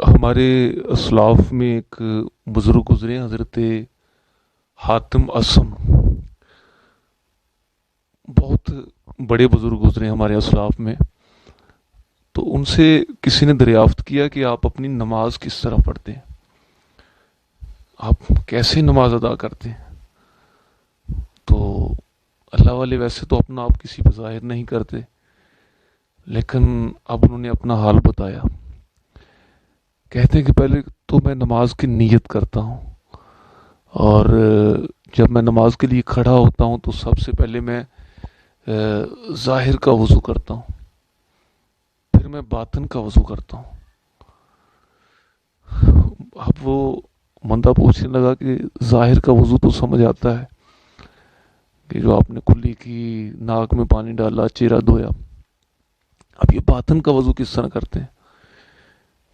ہمارے اسلاف میں ایک بزرگ گزرے ہیں، حضرت حاتم اسم. بہت بڑے بزرگ گزرے ہیں ہمارے اسلاف میں. تو ان سے کسی نے دریافت کیا کہ آپ اپنی نماز کس طرح پڑھتے ہیں، آپ کیسے نماز ادا کرتے ہیں. تو اللہ والے ویسے تو اپنا آپ کسی پہ ظاہر نہیں کرتے، لیکن اب انہوں نے اپنا حال بتایا. کہتے ہیں کہ پہلے تو میں نماز کی نیت کرتا ہوں، اور جب میں نماز کے لیے کھڑا ہوتا ہوں تو سب سے پہلے میں ظاہر کا وضو کرتا ہوں، پھر میں باطن کا وضو کرتا ہوں. اب وہ بندہ پوچھنے لگا کہ ظاہر کا وضو تو سمجھ آتا ہے کہ جو آپ نے کلی کی، ناک میں پانی ڈالا، چہرہ دھویا. اب یہ باطن کا وضو کس طرح کرتے ہیں؟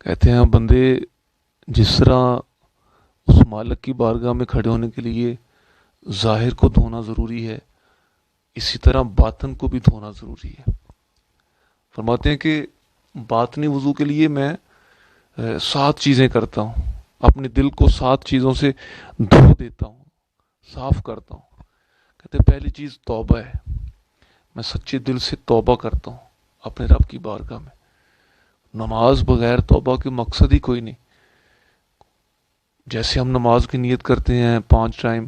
کہتے ہیں بندے، جس طرح اس مالک کی بارگاہ میں کھڑے ہونے کے لیے ظاہر کو دھونا ضروری ہے، اسی طرح باطن کو بھی دھونا ضروری ہے. فرماتے ہیں کہ باطنی وضو کے لیے میں 7 چیزیں کرتا ہوں، اپنے دل کو 7 چیزوں سے دھو دیتا ہوں، صاف کرتا ہوں. کہتے ہیں پہلی چیز توبہ ہے، میں سچے دل سے توبہ کرتا ہوں اپنے رب کی بارگاہ میں. نماز بغیر توبہ کے مقصد ہی کوئی نہیں. جیسے ہم نماز کی نیت کرتے ہیں 5 ٹائم،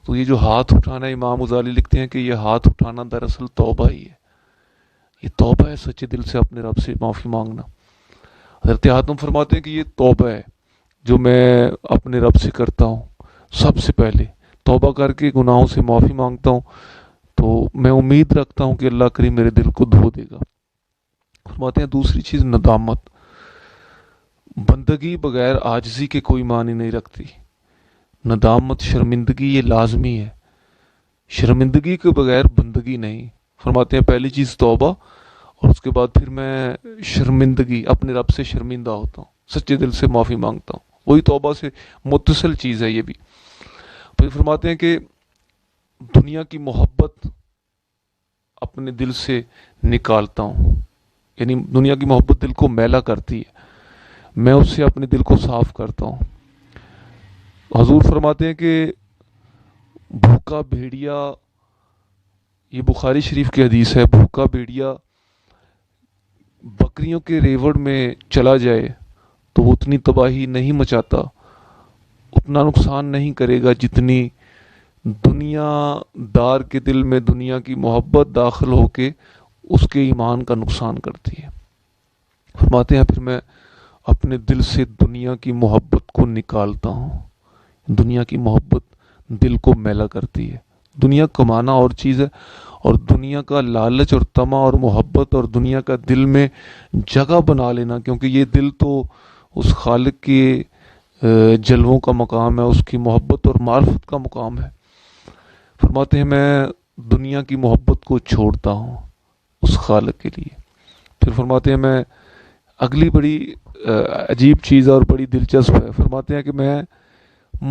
تو یہ جو ہاتھ اٹھانا ہے، امام غزالی لکھتے ہیں کہ یہ ہاتھ اٹھانا دراصل توبہ ہی ہے. یہ توبہ ہے، سچے دل سے اپنے رب سے معافی مانگنا. حضرت حاتم فرماتے ہیں کہ یہ توبہ ہے جو میں اپنے رب سے کرتا ہوں. سب سے پہلے توبہ کر کے گناہوں سے معافی مانگتا ہوں، تو میں امید رکھتا ہوں کہ اللہ کریم میرے دل کو دھو دے گا. فرماتے ہیں دوسری چیز ندامت. بندگی بغیر عاجزی کے کوئی معنی نہیں رکھتی. ندامت، شرمندگی، یہ لازمی ہے. شرمندگی کے بغیر بندگی نہیں. فرماتے ہیں پہلی چیز توبہ، اور اس کے بعد پھر میں شرمندگی، اپنے رب سے شرمندہ ہوتا ہوں، سچے دل سے معافی مانگتا ہوں. وہی توبہ سے متصل چیز ہے یہ بھی. پھر فرماتے ہیں کہ دنیا کی محبت اپنے دل سے نکالتا ہوں. یعنی دنیا کی محبت دل کو میلا کرتی ہے، میں اس سے اپنے دل کو صاف کرتا ہوں. حضور فرماتے ہیں کہ بھوکا بھیڑیا، یہ بخاری شریف کی حدیث ہے، بھوکا بھیڑیا بکریوں کے ریوڑ میں چلا جائے تو وہ اتنی تباہی نہیں مچاتا، اتنا نقصان نہیں کرے گا جتنی دنیا دار کے دل میں دنیا کی محبت داخل ہو کے اس کے ایمان کا نقصان کرتی ہے. فرماتے ہیں پھر میں اپنے دل سے دنیا کی محبت کو نکالتا ہوں. دنیا کی محبت دل کو میلا کرتی ہے. دنیا کمانا اور چیز ہے، اور دنیا کا لالچ اور طمع اور محبت اور دنیا کا دل میں جگہ بنا لینا، کیونکہ یہ دل تو اس خالق کے جلووں کا مقام ہے، اس کی محبت اور معرفت کا مقام ہے. فرماتے ہیں میں دنیا کی محبت کو چھوڑتا ہوں اس خالق کے لیے. پھر فرماتے ہیں میں اگلی بڑی عجیب چیز اور بڑی دلچسپ ہے. فرماتے ہیں کہ میں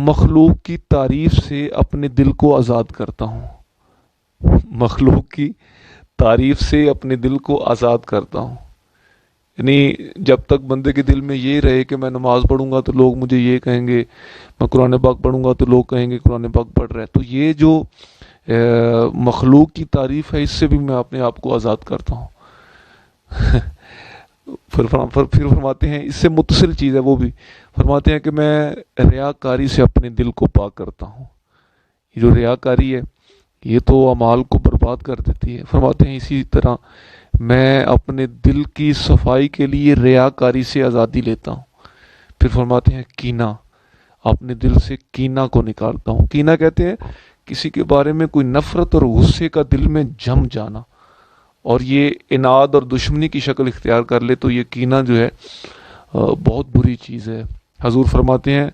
مخلوق کی تعریف سے اپنے دل کو آزاد کرتا ہوں. مخلوق کی تعریف سے اپنے دل کو آزاد کرتا ہوں. یعنی جب تک بندے کے دل میں یہ رہے کہ میں نماز پڑھوں گا تو لوگ مجھے یہ کہیں گے، میں قرآن پاک پڑھوں گا تو لوگ کہیں گے قرآن پاک پڑھ رہا ہے، تو یہ جو مخلوق کی تعریف ہے، اس سے بھی میں اپنے آپ کو آزاد کرتا ہوں. پھر فرماتے ہیں اس سے متصل چیز ہے وہ بھی. فرماتے ہیں کہ میں ریاکاری سے اپنے دل کو پاک کرتا ہوں. یہ جو ریاکاری ہے یہ تو اعمال کو برباد کر دیتی ہے. فرماتے ہیں اسی طرح میں اپنے دل کی صفائی کے لیے ریاکاری سے آزادی لیتا ہوں. پھر فرماتے ہیں کینہ، اپنے دل سے کینہ کو نکالتا ہوں. کینہ کہتے ہیں کسی کے بارے میں کوئی نفرت اور غصے کا دل میں جم جانا، اور یہ اناد اور دشمنی کی شکل اختیار کر لے تو یہ کینہ جو ہے بہت بری چیز ہے. حضور فرماتے ہیں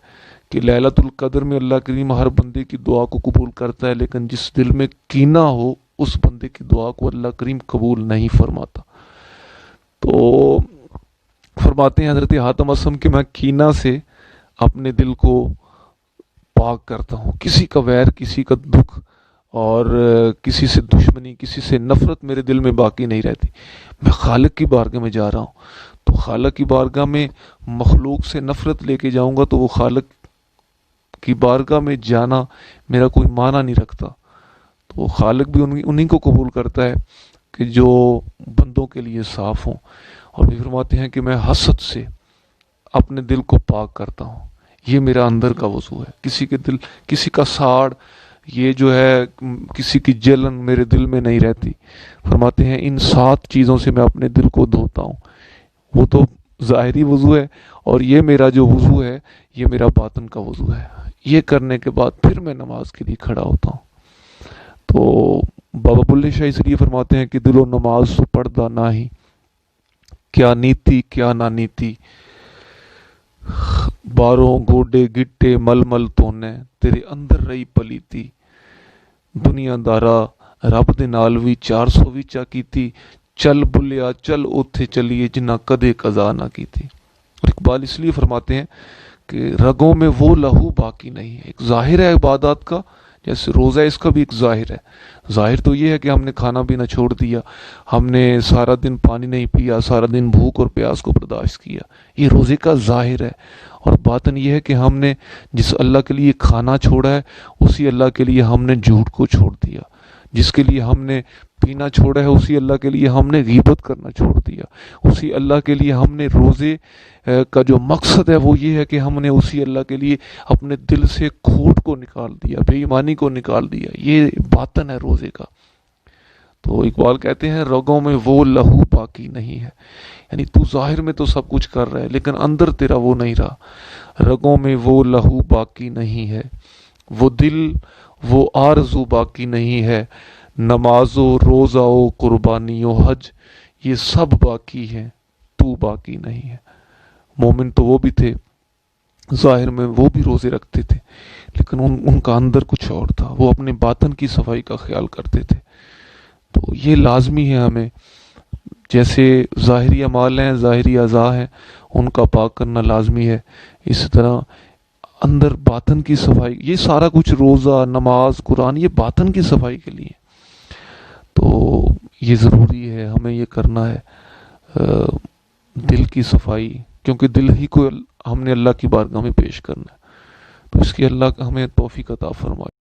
کہ لیلۃ القدر میں اللہ کریم ہر بندے کی دعا کو قبول کرتا ہے، لیکن جس دل میں کینہ ہو اس بندے کی دعا کو اللہ کریم قبول نہیں فرماتا. تو فرماتے ہیں حضرت حاتم اسم کہ میں کینہ سے اپنے دل کو پاک کرتا ہوں. کسی کا ویر، کسی کا دکھ اور کسی سے دشمنی، کسی سے نفرت میرے دل میں باقی نہیں رہتی. میں خالق کی بارگاہ میں جا رہا ہوں تو خالق کی بارگاہ میں مخلوق سے نفرت لے کے جاؤں گا تو وہ خالق کی بارگاہ میں جانا میرا کوئی معنی نہیں رکھتا. تو خالق بھی انہی کو قبول کرتا ہے کہ جو بندوں کے لیے صاف ہوں. اور بھی فرماتے ہیں کہ میں حسد سے اپنے دل کو پاک کرتا ہوں. یہ میرا اندر کا وضو ہے. کسی کے دل، کسی کا ساڑ، یہ جو ہے کسی کی جلن میرے دل میں نہیں رہتی. فرماتے ہیں ان 7 چیزوں سے میں اپنے دل کو دھوتا ہوں. وہ تو ظاہری وضو ہے، اور یہ میرا جو وضو ہے یہ میرا باطن کا وضو ہے. یہ کرنے کے بعد پھر میں نماز کے لیے کھڑا ہوتا ہوں. تو بابا بلے شاہ اس لیے فرماتے ہیں کہ دل و نماز سو پردہ نہ ہی، کیا نیتی کیا نہ نیتی، باروں گوڈے گٹے مل مل تونے تیرے اندر رہی پلیتی، دنیا دارا رب دے نال وی 400 وچا کیتی، چل بلیا چل اوتھے چلیے جنہ کدے قضا نہ کیتی. اور اقبال اس لیے فرماتے ہیں کہ رگوں میں وہ لہو باقی نہیں ہے. ایک ظاہر ہے عبادات کا، جیسے روزہ اس کا بھی ایک ظاہر ہے. ظاہر تو یہ ہے کہ ہم نے کھانا پینا چھوڑ دیا، ہم نے سارا دن پانی نہیں پیا، سارا دن بھوک اور پیاس کو برداشت کیا، یہ روزے کا ظاہر ہے. اور باطن یہ ہے کہ ہم نے جس اللہ کے لیے کھانا چھوڑا ہے اسی اللہ کے لیے ہم نے جھوٹ کو چھوڑ دیا. جس کے لیے ہم نے پینا چھوڑا ہے اسی اللہ کے لیے ہم نے غیبت کرنا چھوڑ دیا. اسی اللہ کے لیے ہم نے روزے کا جو مقصد ہے وہ یہ ہے کہ ہم نے اسی اللہ کے لیے اپنے دل سے کھوٹ کو نکال دیا، بے ایمانی کو نکال دیا. یہ باطن ہے روزے کا. تو اقبال کہتے ہیں رگوں میں وہ لہو باقی نہیں ہے. یعنی تو ظاہر میں تو سب کچھ کر رہا ہے لیکن اندر تیرا وہ نہیں رہا. رگوں میں وہ لہو باقی نہیں ہے، وہ دل وہ آرزو باقی نہیں ہے، نماز و روزہ و قربانی و حج یہ سب باقی ہیں، تو باقی نہیں ہے. مومن تو وہ بھی تھے، ظاہر میں وہ بھی روزے رکھتے تھے لیکن ان کا اندر کچھ اور تھا. وہ اپنے باطن کی صفائی کا خیال کرتے تھے. تو یہ لازمی ہے ہمیں، جیسے ظاہری اعمال ہیں، ظاہری اعضاء ہیں، ان کا پاک کرنا لازمی ہے، اسی طرح اندر باطن کی صفائی، یہ سارا کچھ روزہ نماز قرآن یہ باطن کی صفائی کے لیے. تو یہ ضروری ہے ہمیں یہ کرنا ہے، دل کی صفائی، کیونکہ دل ہی کو ہم نے اللہ کی بارگاہ میں پیش کرنا ہے. تو اس کی اللہ ہمیں توفیق عطا فرمائے.